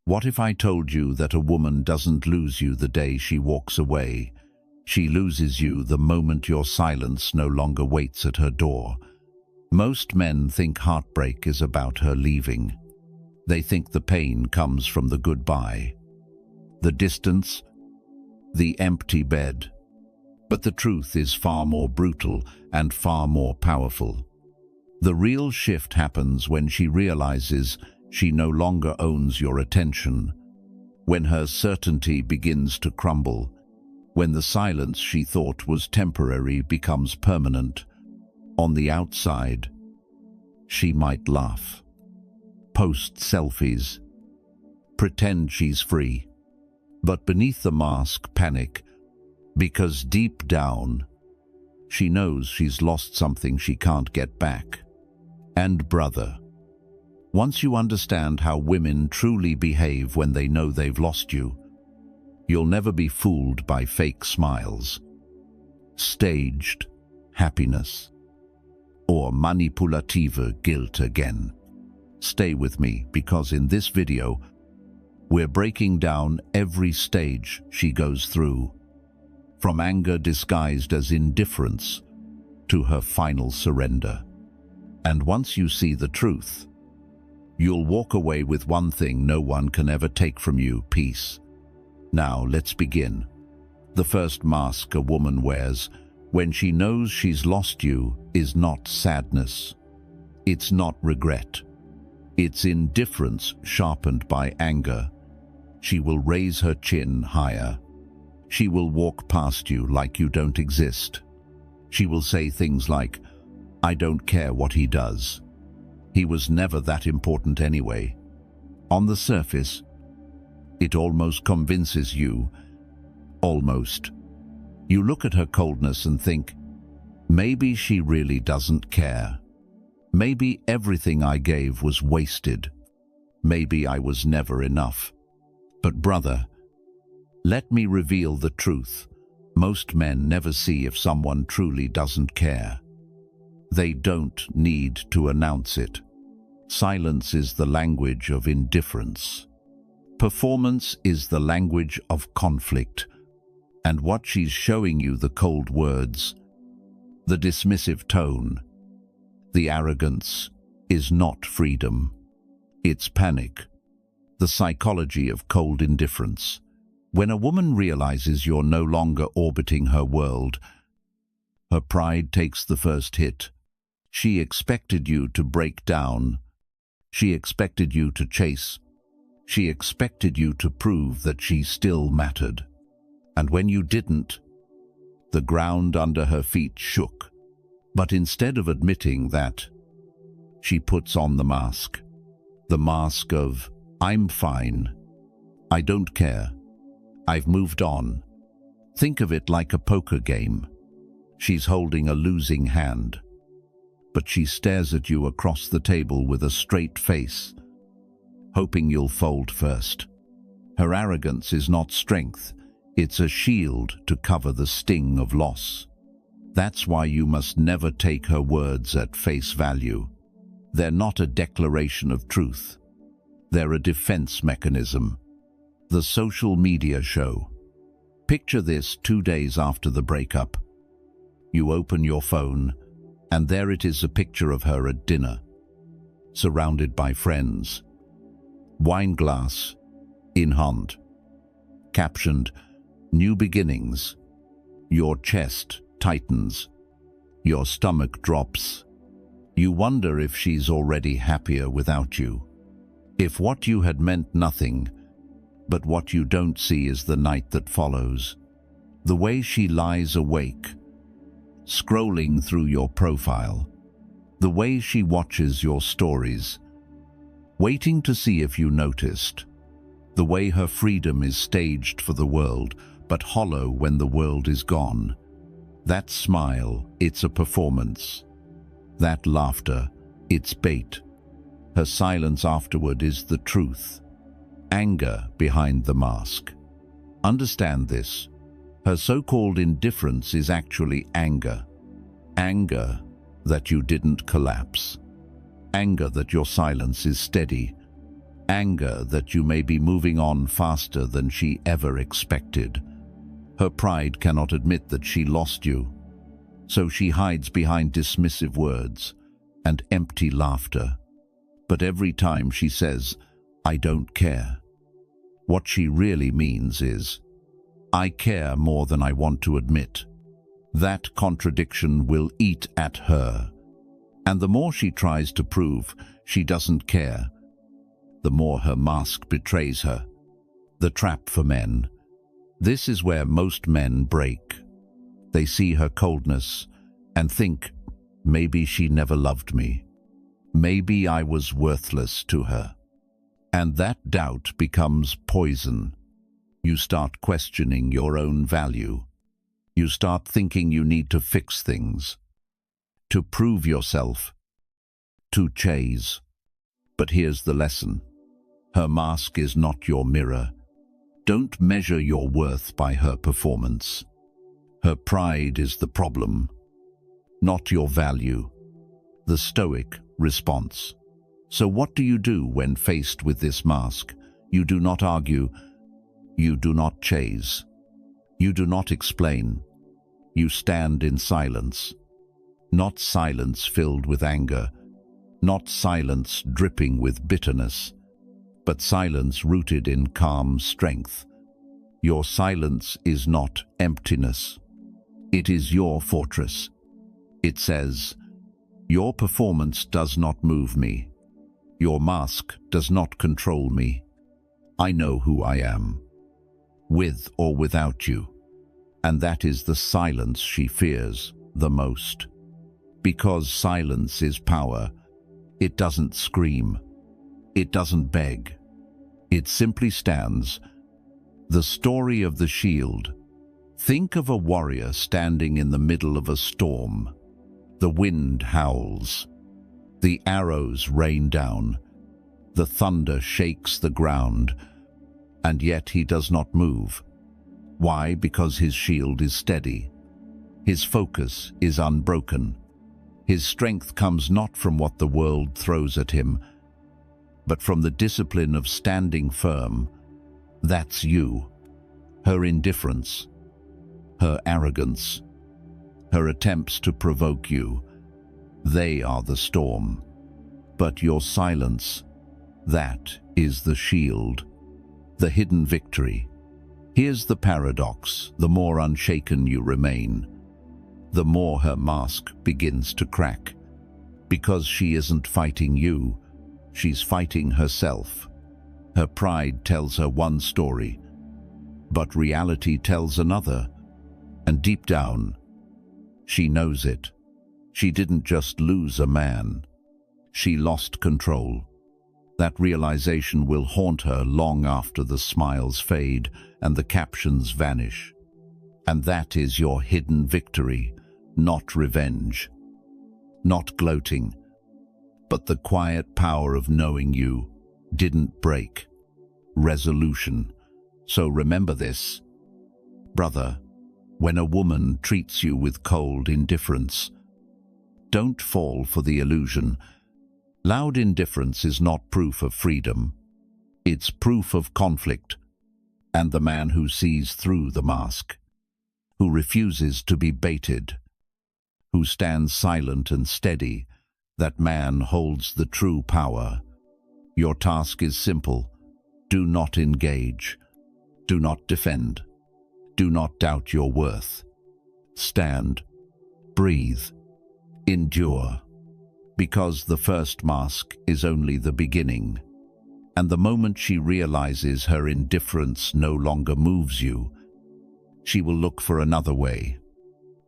What if I told you that a woman doesn't lose you the day she walks away? She loses you the moment your silence no longer waits at her door. Most men think heartbreak is about her leaving. They think the pain comes from the goodbye, the distance, the empty bed. But the truth is far more brutal and far more powerful. The real shift happens when she realizes she no longer owns your attention, when her certainty begins to crumble, when the silence she thought was temporary becomes permanent. On the outside, she might laugh, post selfies, pretend she's free. But beneath the mask, panic, because deep down, she knows she's lost something she can't get back. And brother, once you understand how women truly behave when they know they've lost you, you'll never be fooled by fake smiles, staged happiness, or manipulative guilt again. Stay with me, because in this video, we're breaking down every stage she goes through, from anger disguised as indifference to her final surrender. And once you see the truth, you'll walk away with one thing no one can ever take from you: peace. Now let's begin. The first mask a woman wears when she knows she's lost you is not sadness. It's not regret. It's indifference sharpened by anger. She will raise her chin higher. She will walk past you like you don't exist. She will say things like, "I don't care what he does. He was never that important anyway." On the surface, it almost convinces you. Almost. You look at her coldness and think, maybe she really doesn't care. Maybe everything I gave was wasted. Maybe I was never enough. But brother, let me reveal the truth. Most men never see if someone truly doesn't care. They don't need to announce it. Silence is the language of indifference. Performance is the language of conflict. And what she's showing you, the cold words, the dismissive tone, the arrogance, is not freedom. It's panic. The psychology of cold indifference. When a woman realizes you're no longer orbiting her world, her pride takes the first hit. She expected you to break down. She expected you to chase. She expected you to prove that she still mattered. And when you didn't, the ground under her feet shook. But instead of admitting that, she puts on the mask of, "I'm fine. I don't care. I've moved on." Think of it like a poker game. She's holding a losing hand, but she stares at you across the table with a straight face, hoping you'll fold first. Her arrogance is not strength. It's a shield to cover the sting of loss. That's why you must never take her words at face value. They're not a declaration of truth. They're a defense mechanism. The social media show. Picture this 2 days after the breakup. You open your phone, and there it is, a picture of her at dinner, surrounded by friends. Wine glass in hand. Captioned, "New beginnings." Your chest tightens. Your stomach drops. You wonder if she's already happier without you. If what you had meant nothing, but what you don't see is the night that follows. The way she lies awake, scrolling through your profile. The way she watches your stories, waiting to see if you noticed. The way her freedom is staged for the world, but hollow when the world is gone. That smile, it's a performance. That laughter, it's bait. Her silence afterward is the truth. Anger behind the mask. Understand this. Her so-called indifference is actually anger. Anger that you didn't collapse. Anger that your silence is steady. Anger that you may be moving on faster than she ever expected. Her pride cannot admit that she lost you, so she hides behind dismissive words and empty laughter. But every time she says, "I don't care," what she really means is, "I care more than I want to admit." That contradiction will eat at her, and the more she tries to prove she doesn't care, the more her mask betrays her. The trap for men. This is where most men break. They see her coldness and think, maybe she never loved me. Maybe I was worthless to her. And that doubt becomes poison. You start questioning your own value. You start thinking you need to fix things, to prove yourself, to chase. But here's the lesson. Her mask is not your mirror. Don't measure your worth by her performance. Her pride is the problem, not your value. The Stoic response. So what do you do when faced with this mask? You do not argue. You do not chase. You do not explain. You stand in silence. Not silence filled with anger, not silence dripping with bitterness, but silence rooted in calm strength. Your silence is not emptiness. It is your fortress. It says, "Your performance does not move me. Your mask does not control me. I know who I am, with or without you." And that is the silence she fears the most. Because silence is power. It doesn't scream. It doesn't beg. It simply stands. The story of the shield. Think of a warrior standing in the middle of a storm. The wind howls. The arrows rain down. The thunder shakes the ground. And yet he does not move. Why? Because his shield is steady. His focus is unbroken. His strength comes not from what the world throws at him, but from the discipline of standing firm. That's you. Her indifference, her arrogance, her attempts to provoke you, they are the storm. But your silence, that is the shield, the hidden victory. Here's the paradox: the more unshaken you remain, the more her mask begins to crack. Because she isn't fighting you, she's fighting herself. Her pride tells her one story, but reality tells another. And deep down, she knows it. She didn't just lose a man, she lost control. That realization will haunt her long after the smiles fade and the captions vanish. And that is your hidden victory, not revenge, not gloating, but the quiet power of knowing you didn't break. Resolution. So remember this, brother, when a woman treats you with cold indifference, don't fall for the illusion. Loud indifference is not proof of freedom. It's proof of conflict. And the man who sees through the mask, who refuses to be baited, who stands silent and steady, that man holds the true power. Your task is simple. Do not engage. Do not defend. Do not doubt your worth. Stand. Breathe. Endure. Because the first mask is only the beginning. And the moment she realizes her indifference no longer moves you, she will look for another way,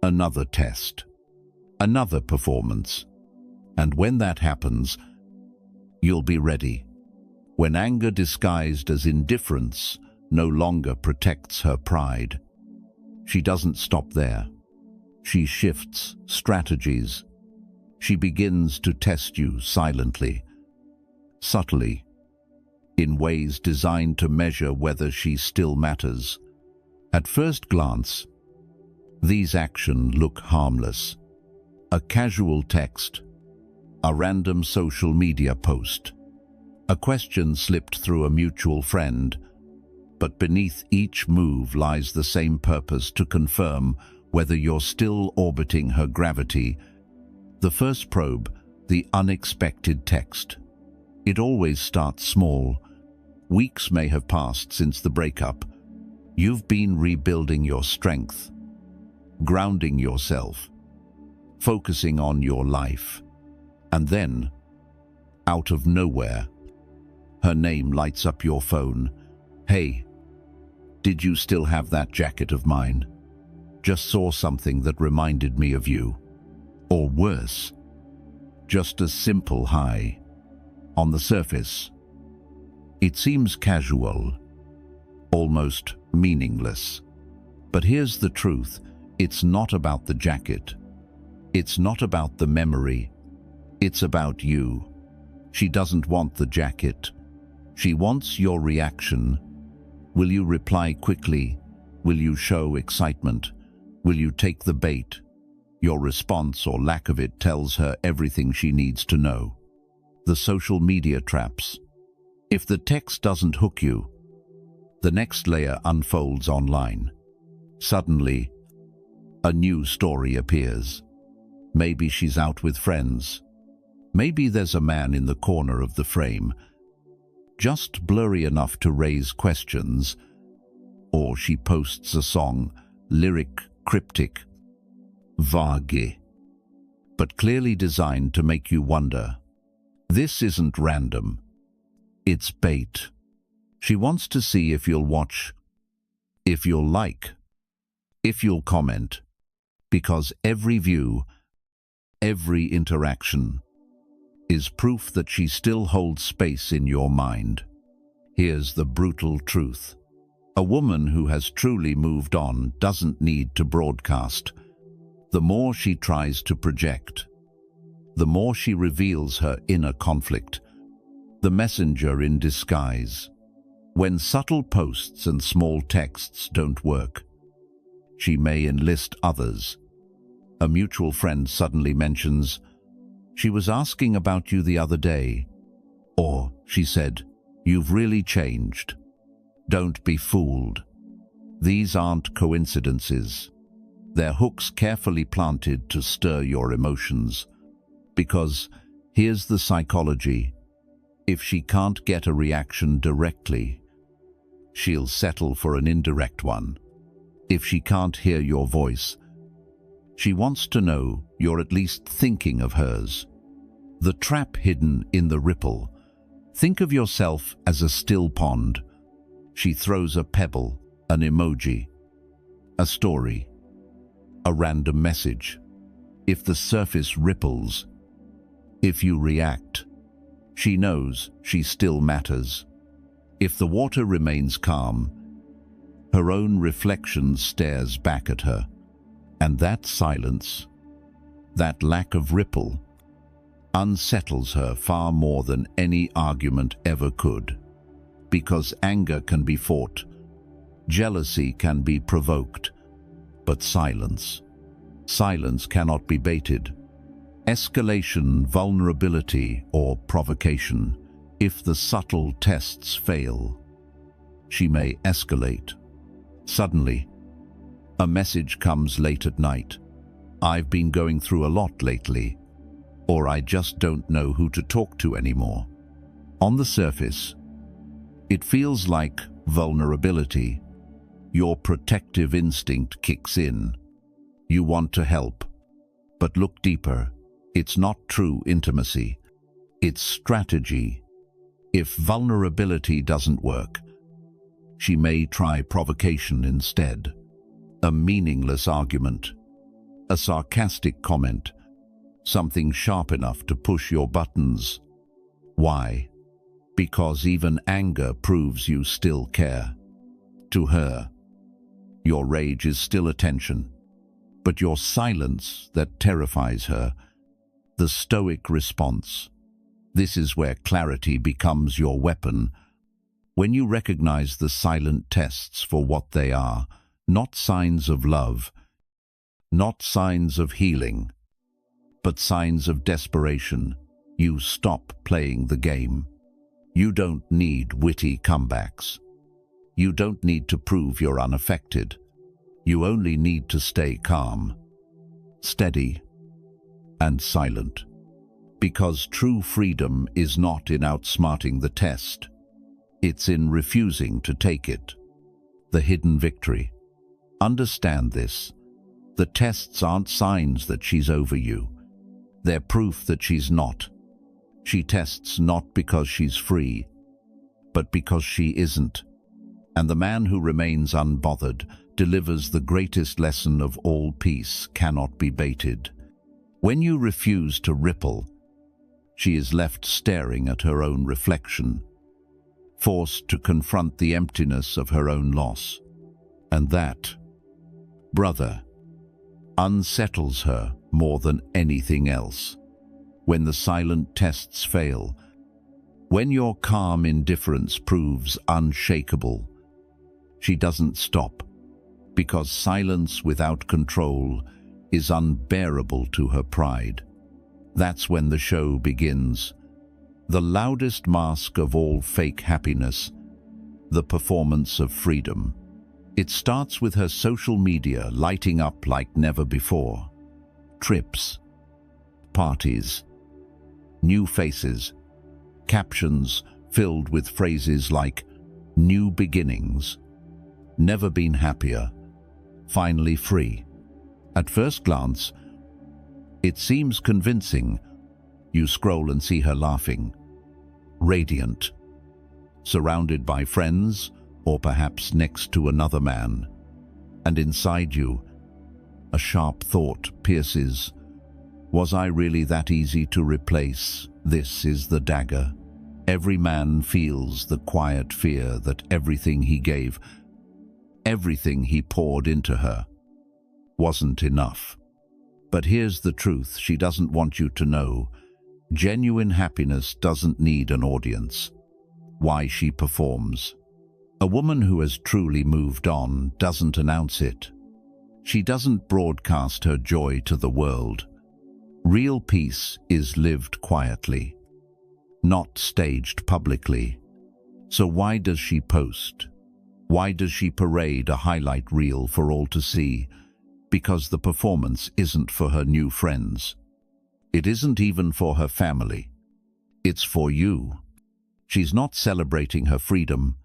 another test, another performance. And when that happens, you'll be ready. When anger disguised as indifference no longer protects her pride, she doesn't stop there. She shifts strategies. She begins to test you silently, subtly, in ways designed to measure whether she still matters. At first glance, these actions look harmless. A casual text, a random social media post, A question slipped through a mutual friend, but beneath each move lies the same purpose: to confirm whether you're still orbiting her gravity. The first probe, the unexpected text. It always starts small. Weeks may have passed since the breakup. You've been rebuilding your strength, grounding yourself, focusing on your life. And then, out of nowhere, her name lights up your phone. "Hey, did you still have that jacket of mine? Just saw something that reminded me of you." Or worse, just a simple hi. On the surface, it seems casual, almost meaningless. But here's the truth: it's not about the jacket. It's not about the memory. It's about you. She doesn't want the jacket. She wants your reaction. Will you reply quickly? Will you show excitement? Will you take the bait? Your response, or lack of it, tells her everything she needs to know. The social media traps. If the text doesn't hook you, the next layer unfolds online. Suddenly, a new story appears. Maybe she's out with friends. Maybe there's a man in the corner of the frame, just blurry enough to raise questions. Or she posts a song, lyric, cryptic, vague, but clearly designed to make you wonder. This isn't random. It's bait. She wants to see if you'll watch, if you'll like, if you'll comment, because every view, every interaction is proof that she still holds space in your mind. Here's the brutal truth. A woman who has truly moved on doesn't need to broadcast. The more she tries to project, the more she reveals her inner conflict, the messenger in disguise. When subtle posts and small texts don't work, she may enlist others. A mutual friend suddenly mentions, "She was asking about you the other day," or she said, "You've really changed." Don't be fooled. These aren't coincidences. They're hooks carefully planted to stir your emotions. Because here's the psychology: if she can't get a reaction directly, she'll settle for an indirect one. If she can't hear your voice, she wants to know you're at least thinking of hers. The trap hidden in the ripple. Think of yourself as a still pond. She throws a pebble, an emoji, a story, a random message. If the surface ripples, if you react, she knows she still matters. If the water remains calm, her own reflection stares back at her. And that silence, that lack of ripple, unsettles her far more than any argument ever could. Because anger can be fought, jealousy can be provoked, but silence cannot be baited. Escalation, vulnerability, or provocation. If the subtle tests fail, she may escalate. Suddenly, a message comes late at night. "I've been going through a lot lately," or "I just don't know who to talk to anymore." On the surface, it feels like vulnerability. Your protective instinct kicks in. You want to help. But look deeper. It's not true intimacy. It's strategy. If vulnerability doesn't work, she may try provocation instead. A meaningless argument, a sarcastic comment, something sharp enough to push your buttons. Why? Because even anger proves you still care. To her, your rage is still attention, but your silence that terrifies her, the Stoic response. This is where clarity becomes your weapon. When you recognize the silent tests for what they are, not signs of love, not signs of healing, but signs of desperation, you stop playing the game. You don't need witty comebacks. You don't need to prove you're unaffected. You only need to stay calm, steady, and silent. Because true freedom is not in outsmarting the test. It's in refusing to take it. The hidden victory. Understand this. The tests aren't signs that she's over you. They're proof that she's not. She tests not because she's free, but because she isn't. And the man who remains unbothered delivers the greatest lesson of all: peace cannot be baited. When you refuse to ripple, she is left staring at her own reflection, forced to confront the emptiness of her own loss. And that, brother, unsettles her more than anything else. When the silent tests fail, when your calm indifference proves unshakable, she doesn't stop, because silence without control is unbearable to her pride. That's when the show begins. The loudest mask of all fake happiness, the performance of freedom. It starts with her social media lighting up like never before. Trips, parties, new faces, captions filled with phrases like "new beginnings," "never been happier," "finally free." At first glance, it seems convincing. You scroll and see her laughing, radiant, surrounded by friends, or perhaps next to another man. And inside you, a sharp thought pierces. Was I really that easy to replace? This is the dagger. Every man feels the quiet fear that everything he gave, everything he poured into her, wasn't enough. But here's the truth she doesn't want you to know. Genuine happiness doesn't need an audience. Why she performs. A woman who has truly moved on doesn't announce it. She doesn't broadcast her joy to the world. Real peace is lived quietly, not staged publicly. So why does she post? Why does she parade a highlight reel for all to see? Because the performance isn't for her new friends. It isn't even for her family. It's for you. She's not celebrating her freedom.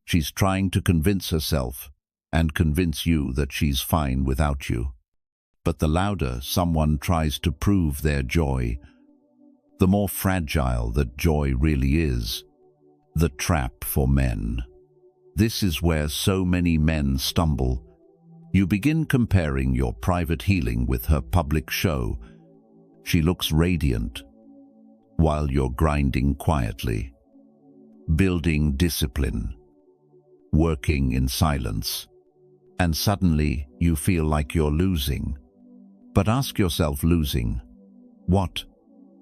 She's trying to convince herself and convince you that she's fine without you. But the louder someone tries to prove their joy, the more fragile that joy really is. The trap for men. This is where so many men stumble. You begin comparing your private healing with her public show. She looks radiant, while you're grinding quietly, building discipline, working in silence, and suddenly you feel like you're losing. But ask yourself, losing what?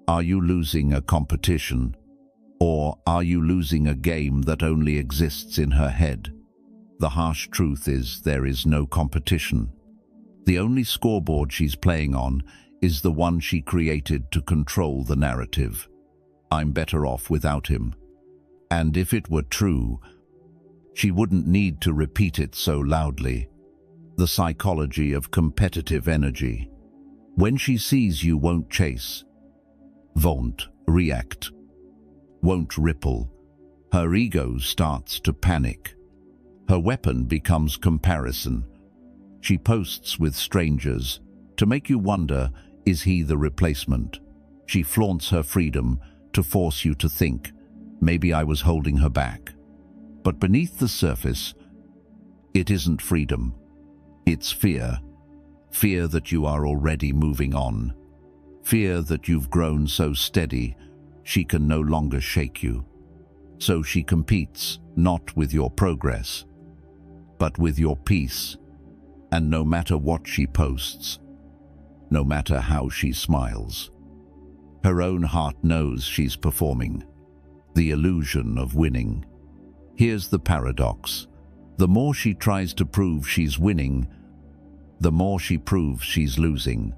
Are you losing a competition? Or are you losing a game that only exists in her head? The harsh truth is there is no competition. The only scoreboard she's playing on is the one she created to control the narrative. I'm better off without him. And if it were true, she wouldn't need to repeat it so loudly. The psychology of competitive energy. When she sees you won't chase, won't react, won't ripple, her ego starts to panic. Her weapon becomes comparison. She posts with strangers to make you wonder, is he the replacement? She flaunts her freedom to force you to think, maybe I was holding her back. But beneath the surface, it isn't freedom. It's fear. Fear that you are already moving on. Fear that you've grown so steady, she can no longer shake you. So she competes, not with your progress, but with your peace. And no matter what she posts, no matter how she smiles, her own heart knows she's performing. The illusion of winning. Here's the paradox. The more she tries to prove she's winning, the more she proves she's losing.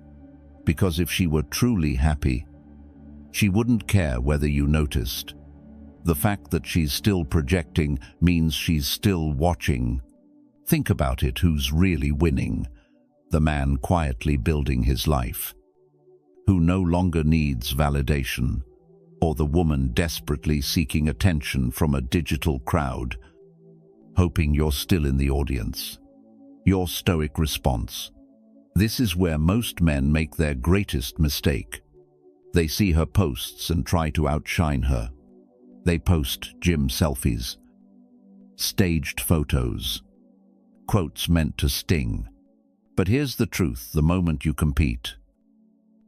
Because if she were truly happy, she wouldn't care whether you noticed. The fact that she's still projecting means she's still watching. Think about it, who's really winning? The man quietly building his life, who no longer needs validation, or the woman desperately seeking attention from a digital crowd, hoping you're still in the audience? Your stoic response. This is where most men make their greatest mistake. They see her posts and try to outshine her. They post gym selfies, staged photos, quotes meant to sting. But here's the truth: the moment you compete,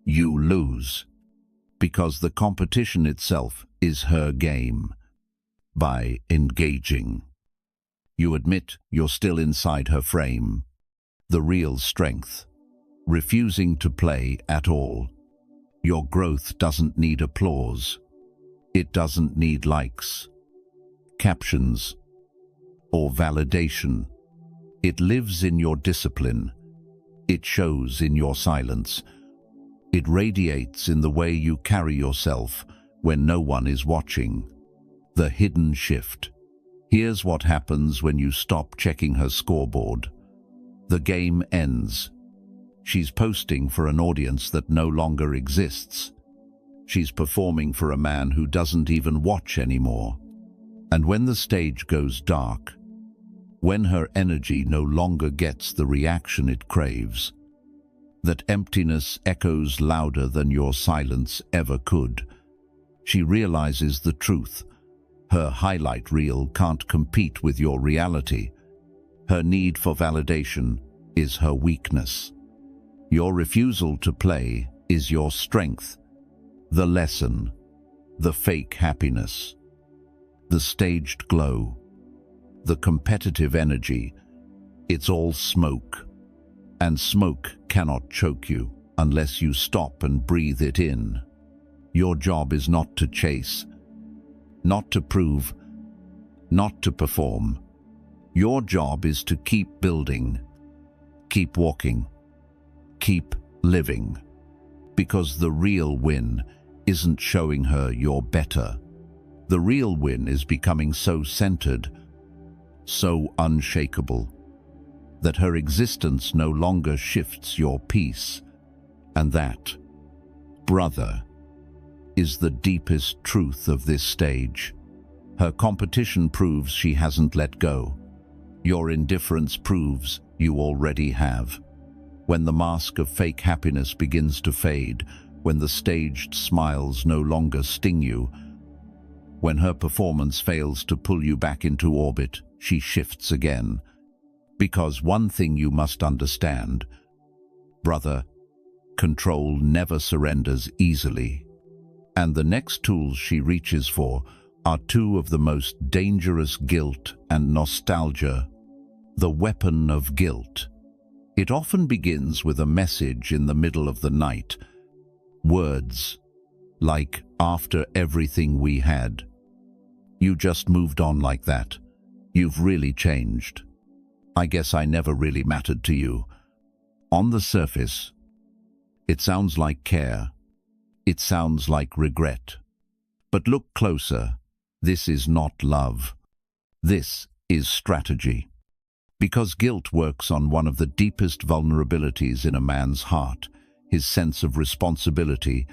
you lose, because the competition itself is her game. By engaging, you admit you're still inside her frame. The real strength: refusing to play at all. Your growth doesn't need applause. It doesn't need likes, captions, or validation. It lives in your discipline. It shows in your silence. It radiates in the way you carry yourself when no one is watching. The hidden shift. Here's what happens when you stop checking her scoreboard. The game ends. She's posting for an audience that no longer exists. She's performing for a man who doesn't even watch anymore. And when the stage goes dark, when her energy no longer gets the reaction it craves, that emptiness echoes louder than your silence ever could, she realizes the truth. Her highlight reel can't compete with your reality. Her need for validation is her weakness. Your refusal to play is your strength. The lesson, the fake happiness, the staged glow, the competitive energy, it's all smoke. And smoke cannot choke you unless you stop and breathe it in. Your job is not to chase, not to prove, not to perform. Your job is to keep building, keep walking, keep living. Because the real win isn't showing her you're better. The real win is becoming so centered, so unshakable, that her existence no longer shifts your peace. And that, brother, is the deepest truth of this stage. Her competition proves she hasn't let go. Your indifference proves you already have. When the mask of fake happiness begins to fade, when the staged smiles no longer sting you, when her performance fails to pull you back into orbit, she shifts again. Because one thing you must understand, brother, control never surrenders easily. And the next tools she reaches for are two of the most dangerous: guilt and nostalgia. The weapon of guilt. It often begins with a message in the middle of the night. Words like, "After everything we had, you just moved on like that. You've really changed. I guess I never really mattered to you." On the surface, it sounds like care. It sounds like regret. But look closer. This is not love. This is strategy. Because guilt works on one of the deepest vulnerabilities in a man's heart, his sense of responsibility.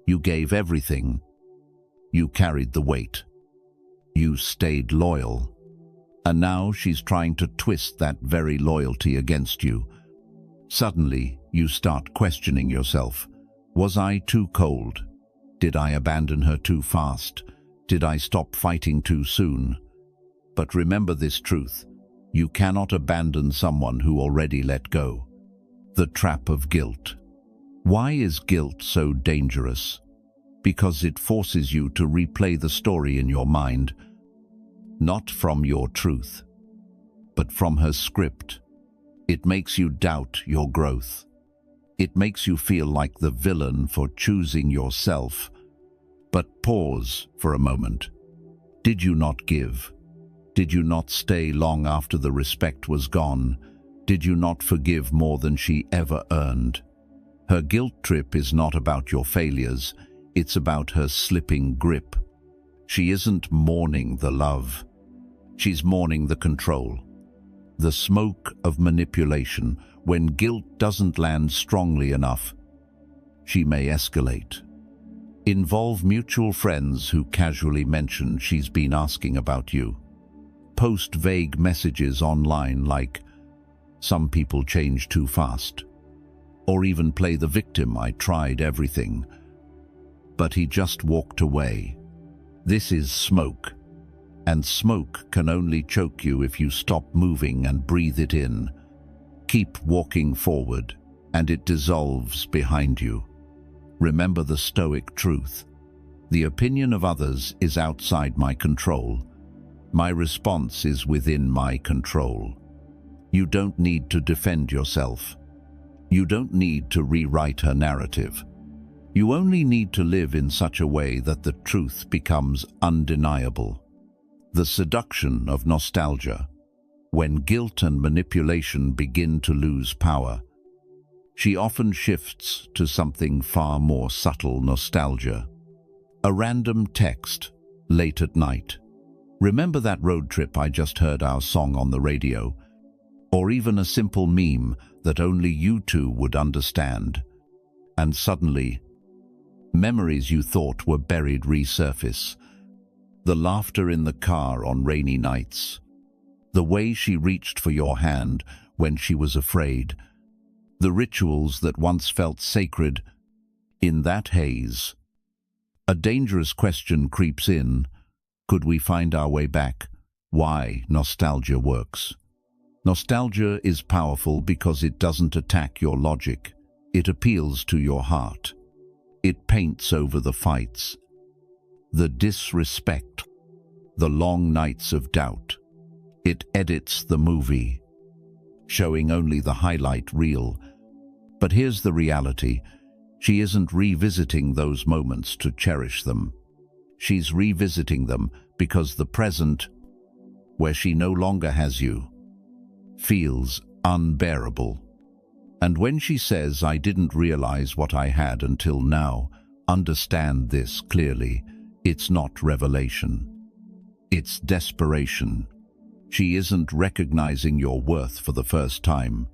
You gave everything. You carried the weight. You stayed loyal. And now she's trying to twist that very loyalty against you. Suddenly, you start questioning yourself. Was I too cold? Did I abandon her too fast? Did I stop fighting too soon? But remember this truth: you cannot abandon someone who already let go. The trap of guilt. Why is guilt so dangerous? Because it forces you to replay the story in your mind, not from your truth, but from her script. It makes you doubt your growth. It makes you feel like the villain for choosing yourself. But pause for a moment. Did you not give? Did you not stay long after the respect was gone? Did you not forgive more than she ever earned? Her guilt trip is not about your failures. It's about her slipping grip. She isn't mourning the love. She's mourning the control. The smoke of manipulation. When guilt doesn't land strongly enough, she may escalate. Involve mutual friends who casually mention she's been asking about you. Post vague messages online like, "Some people change too fast." Or even play the victim, "I tried everything, but he just walked away." This is smoke. And smoke can only choke you if you stop moving and breathe it in. Keep walking forward, and it dissolves behind you. Remember the Stoic truth. The opinion of others is outside my control. My response is within my control. You don't need to defend yourself. You don't need to rewrite her narrative. You only need to live in such a way that the truth becomes undeniable. The seduction of nostalgia. When guilt and manipulation begin to lose power, she often shifts to something far more subtle: nostalgia. A random text, late at night. "Remember that road trip I just heard our song on the radio?" Or even a simple meme that only you two would understand. And suddenly, memories you thought were buried resurface. The laughter in the car on rainy nights. The way she reached for your hand when she was afraid. The rituals that once felt sacred. In that haze, a dangerous question creeps in. Could we find our way back? Why nostalgia works. Nostalgia is powerful because it doesn't attack your logic. It appeals to your heart. It paints over the fights, the disrespect, the long nights of doubt. It edits the movie, showing only the highlight reel. But here's the reality. She isn't revisiting those moments to cherish them. She's revisiting them because the present, where she no longer has you, feels unbearable. And when she says, "I didn't realize what I had until now," understand this clearly. It's not revelation. It's desperation. She isn't recognizing your worth for the first time.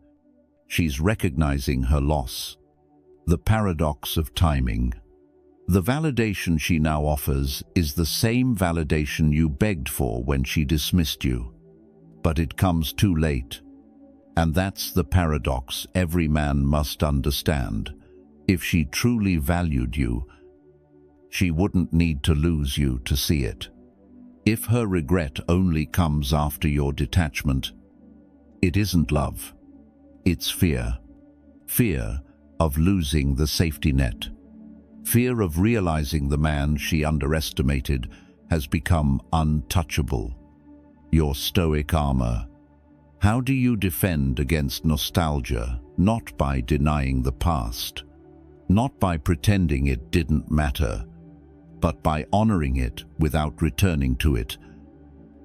She's recognizing her loss. The paradox of timing. The validation she now offers is the same validation you begged for when she dismissed you. But it comes too late. And that's the paradox every man must understand. If she truly valued you, she wouldn't need to lose you to see it. If her regret only comes after your detachment, it isn't love. It's fear. Fear of losing the safety net. Fear of realizing the man she underestimated has become untouchable. Your Stoic armor. How do you defend against nostalgia? Not by denying the past, not by pretending it didn't matter, but by honoring it without returning to it.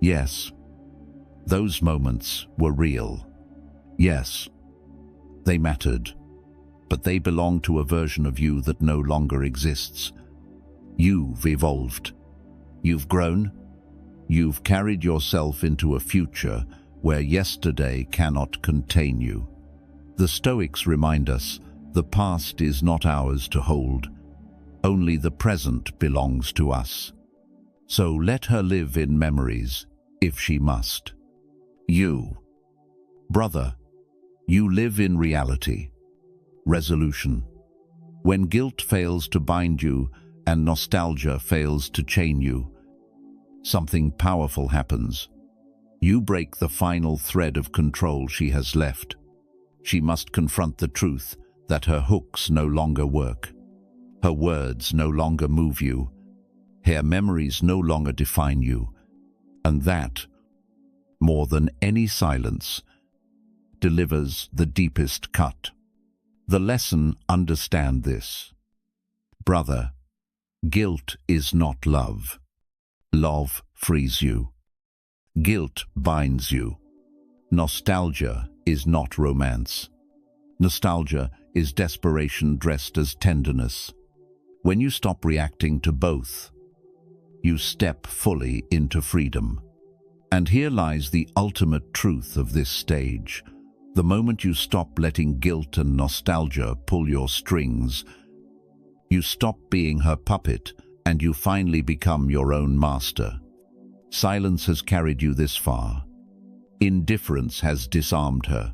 Yes, those moments were real. Yes, they mattered, but they belong to a version of you that no longer exists. You've evolved. You've grown. You've carried yourself into a future where yesterday cannot contain you. The Stoics remind us the past is not ours to hold. Only the present belongs to us. So let her live in memories, if she must. You, brother, you live in reality. Resolution. When guilt fails to bind you and nostalgia fails to chain you, something powerful happens. You break the final thread of control she has left. She must confront the truth that her hooks no longer work. Her words no longer move you. Her memories no longer define you. And that, more than any silence, delivers the deepest cut. The lesson: understand this. Brother, guilt is not love. Love frees you. Guilt binds you. Nostalgia is not romance. Nostalgia is desperation dressed as tenderness. When you stop reacting to both, you step fully into freedom. And here lies the ultimate truth of this stage. The moment you stop letting guilt and nostalgia pull your strings, you stop being her puppet and you finally become your own master. Silence has carried you this far. Indifference has disarmed her.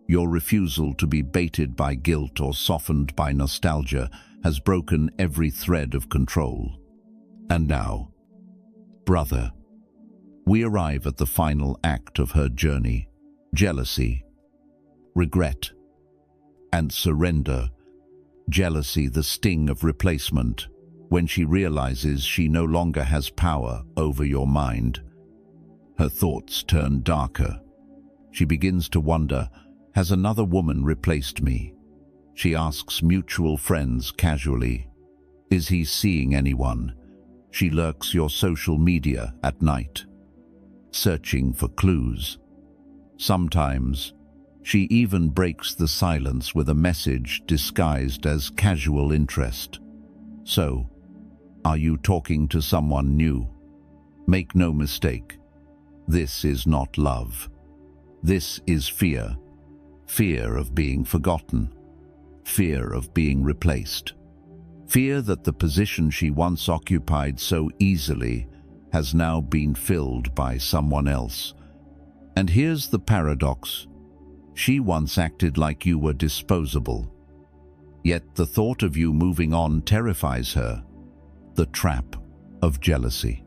Your refusal to be baited by guilt or softened by nostalgia has broken every thread of control. And now, brother, we arrive at the final act of her journey: jealousy, regret, and surrender. Jealousy, the sting of replacement, when she realizes she no longer has power over your mind. Her thoughts turn darker. She begins to wonder, has another woman replaced me? She asks mutual friends casually, is he seeing anyone? She lurks your social media at night, searching for clues. Sometimes, she even breaks the silence with a message disguised as casual interest. So, are you talking to someone new? Make no mistake, this is not love. This is fear. Fear of being forgotten. Fear of being replaced. Fear that the position she once occupied so easily has now been filled by someone else. And here's the paradox. She once acted like you were disposable. Yet the thought of you moving on terrifies her. The trap of jealousy.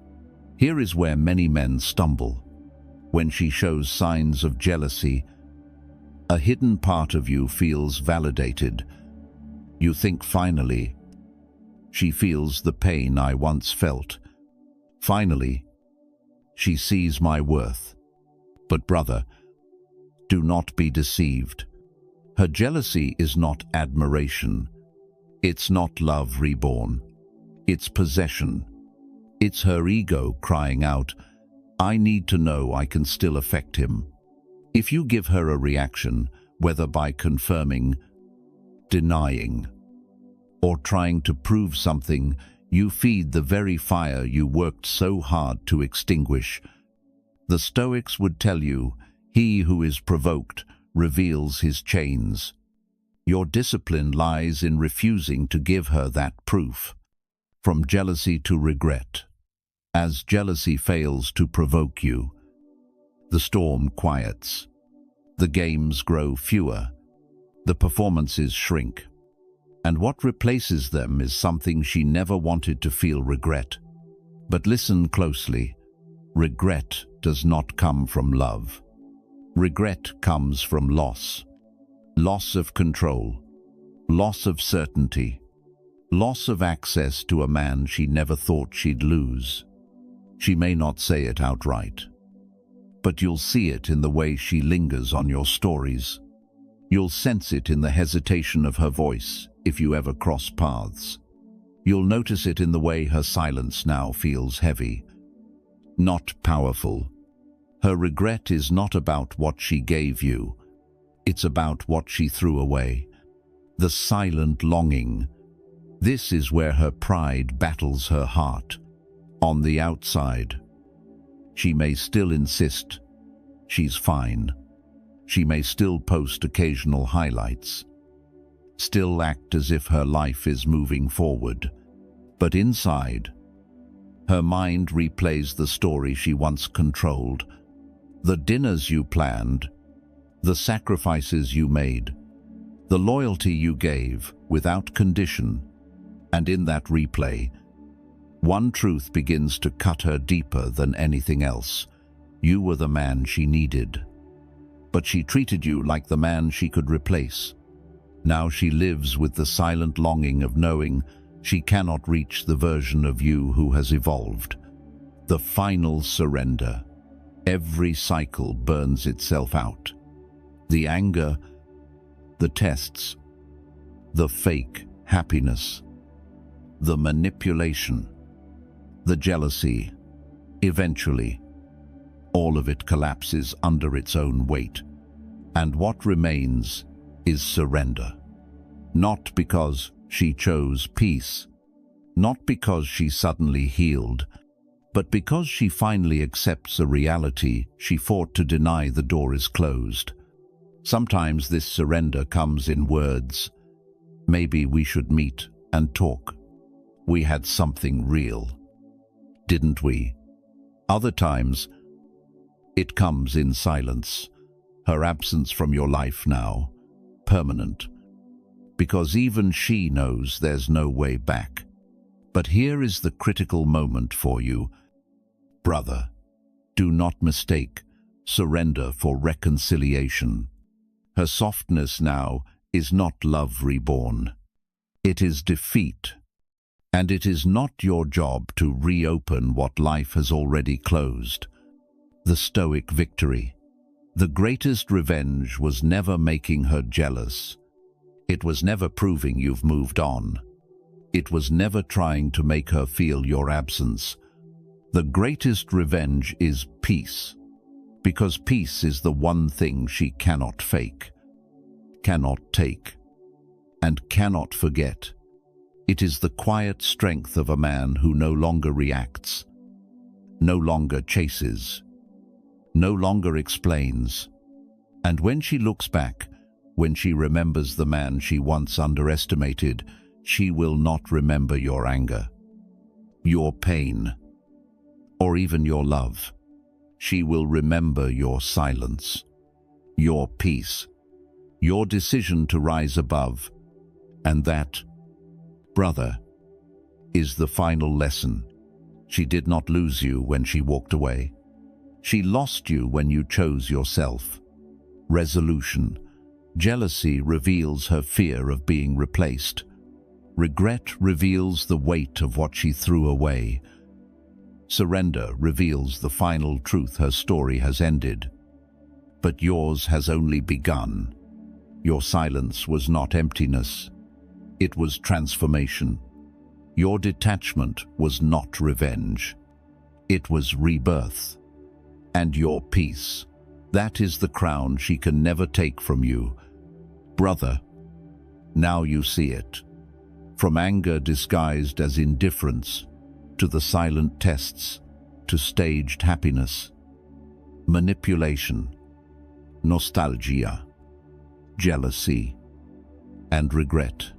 Here is where many men stumble. When she shows signs of jealousy, a hidden part of you feels validated. You think, finally, she feels the pain I once felt. Finally, she sees my worth. But brother, do not be deceived. Her jealousy is not admiration. It's not love reborn. It's possession. It's her ego crying out, I need to know I can still affect him. If you give her a reaction, whether by confirming, denying, or trying to prove something, you feed the very fire you worked so hard to extinguish. The Stoics would tell you, he who is provoked reveals his chains. Your discipline lies in refusing to give her that proof. From jealousy to regret. As jealousy fails to provoke you, the storm quiets. The games grow fewer. The performances shrink. And what replaces them is something she never wanted to feel: regret. But listen closely. Regret does not come from love. Regret comes from loss. Loss of control. Loss of certainty. Loss of access to a man she never thought she'd lose. She may not say it outright, but you'll see it in the way she lingers on your stories. You'll sense it in the hesitation of her voice if you ever cross paths. You'll notice it in the way her silence now feels heavy, not powerful. Her regret is not about what she gave you. It's about what she threw away. The silent longing. This is where her pride battles her heart. On the outside, she may still insist she's fine. She may still post occasional highlights, still act as if her life is moving forward. But inside, her mind replays the story she once controlled. The dinners you planned, the sacrifices you made, the loyalty you gave without condition. And in that replay, one truth begins to cut her deeper than anything else. You were the man she needed, but she treated you like the man she could replace. Now she lives with the silent longing of knowing she cannot reach the version of you who has evolved. The final surrender. Every cycle burns itself out. The anger, the tests, the fake happiness, the manipulation, the jealousy. Eventually, all of it collapses under its own weight. And what remains is surrender. Not because she chose peace, not because she suddenly healed, But because she finally accepts a reality, she fought to deny the door is closed. Sometimes this surrender comes in words. Maybe we should meet and talk. We had something real, didn't we? Other times, it comes in silence, her absence from your life now, permanent, because even she knows there's no way back. But here is the critical moment for you. Brother, do not mistake surrender for reconciliation. Her softness now is not love reborn. It is defeat. And it is not your job to reopen what life has already closed. The Stoic victory. The greatest revenge was never making her jealous. It was never proving you've moved on. It was never trying to make her feel your absence. The greatest revenge is peace, because peace is the one thing she cannot fake, cannot take, and cannot forget. It is the quiet strength of a man who no longer reacts, no longer chases, no longer explains. And when she looks back, when she remembers the man she once underestimated, she will not remember your anger, your pain, or even your love. She will remember your silence, your peace, your decision to rise above. And that, brother, is the final lesson. She did not lose you when she walked away. She lost you when you chose yourself. Resolution. Jealousy reveals her fear of being replaced. Regret reveals the weight of what she threw away. Surrender reveals the final truth: her story has ended. But yours has only begun. Your silence was not emptiness. It was transformation. Your detachment was not revenge. It was rebirth. And your peace, that is the crown she can never take from you. Brother, now you see it. From anger disguised as indifference, to the silent tests, to staged happiness, manipulation, nostalgia, jealousy, and regret.